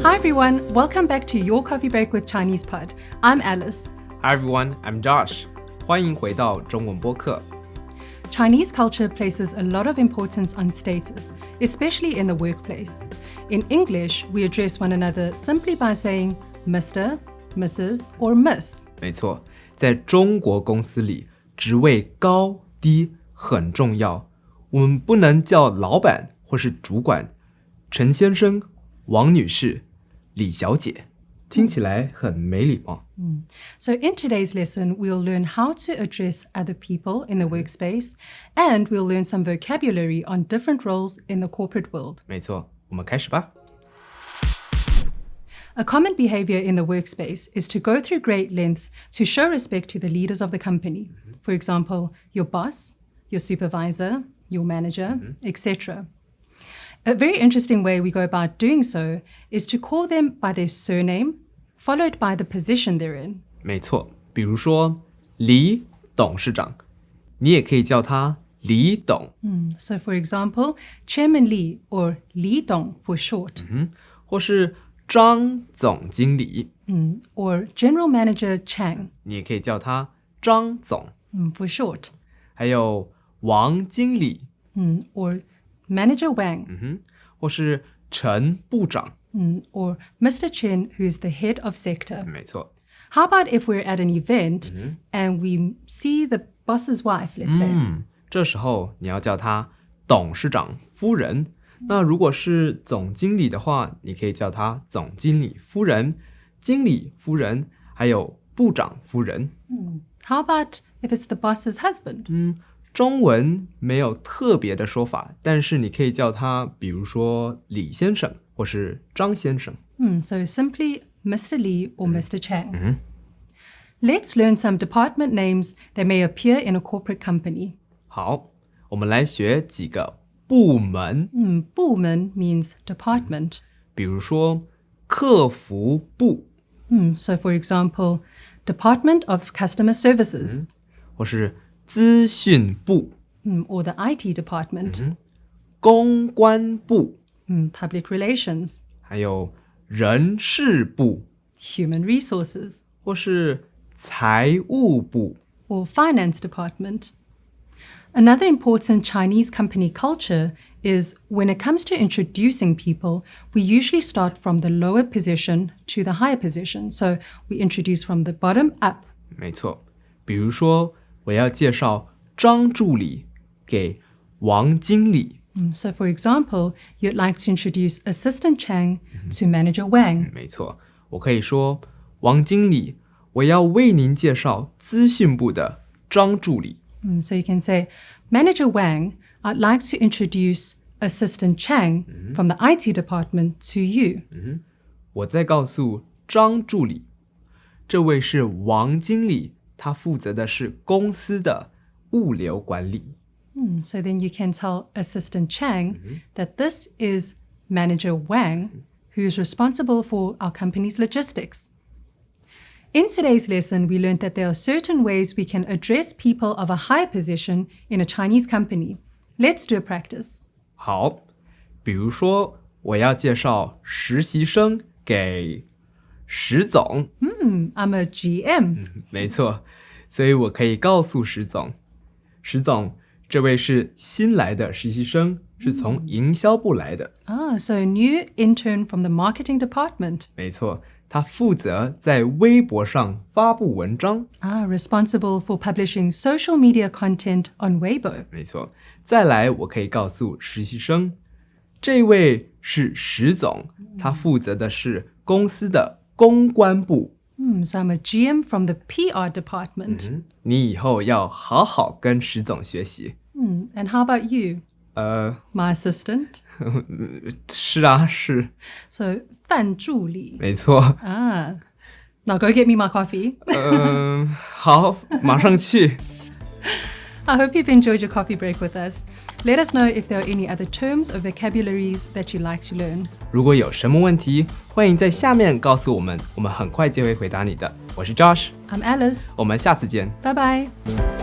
Hi everyone, welcome back to Your Coffee Break with ChinesePod. I'm Alice. Hi everyone, I'm Josh. 欢迎回到中文播客。Chinese culture places a lot of importance on status, especially in the workplace. In English, we address one another simply by saying Mr., Mrs. or Miss. 没错，在中国公司里，职位高低很重要。我们不能叫老板或是主管陈先生、王女士、李小姐，听起来很没礼貌。So in today's lesson, we'll learn how to address other people in the workspace, and we'll learn some vocabulary on different roles in the corporate world. 没错，我们开始吧。A common behavior in the workspace is to go through great lengths to show respect to the leaders of the company. For example, your boss, your supervisor, your manager, etc. A very interesting way we go about doing so is to call them by their surname, followed by the position they're in. 没错，比如说李董事长，你也可以叫他李董。So for example, Chairman Li or Li Dong for short. 或是张总经理， Or General Manager Chang 你也可以叫他张总。 for short. 还有王经理， Or Manager Wang 或是陈部长。 or Mr. Chen, who's the head of sector. 没错， How about if we're at an event and we see the boss's wife, let's say? 这时候你要叫他董事长夫人。那如果是总经理的话，你可以叫他总经理夫人、经理夫人，还有部长夫人。How about if it's the boss's husband? 中文没有特别的说法，但是你可以叫他，比如说李先生或是张先生。So simply Mr. Li or Mr. Chang. Let's learn some department names that may appear in a corporate company. 好，我们来学几个部门。部门 means department. 比如说客服部， So for example, Department of Customer Services 或是资讯部、or the IT department, 公关部， Public Relations, 还有人事部， Human Resources, 或是财务部。 or Finance Department. Another important Chinese company culture is when it comes to introducing people, we usually start from the lower position to the higher position. So we introduce from the bottom up. 没错，比如说我要介绍张助理给王经理。So for example, you'd like to introduce Assistant Chang to Manager Wang. 没错，我可以说王经理，我要为您介绍资讯部的张助理。So you can say, Manager Wang, I'd like to introduce Assistant Chang from the IT department to you. 我再告诉张助理，这位是王经理，他负责的是公司的物流管理。So then you can tell Assistant Chang that this is Manager Wang, who is responsible for our company's logistics. In today's lesson, we learned that there are certain ways we can address people of a higher position in a Chinese company. Let's do a practice. 好，比如说我要介绍实习生给石总， I'm a GM. 没错，所以我可以告诉石总，石总，这位是新来的实习生，是从营销部来的。So a new intern from the marketing department. 没错，他负责在微博上发布文章。Responsible for publishing social media content on Weibo. 没错，再来我可以告诉实习生，这位是石总，他负责的是公司的公关部。So I'm a GM from the PR department. 你以后要好好跟石总学习。And how about you? My assistant. 是啊，是， So 范助理. 没错。 Now go get me my coffee. 好，马上去。I hope you've enjoyed your coffee break with us. Let us know if there are any other terms or vocabularies that you'd like to learn. 如果有什么问题，欢迎在下面告诉我们，我们很快就会回答你的。我是 Josh， I'm Alice. 我们下次见。 Bye bye.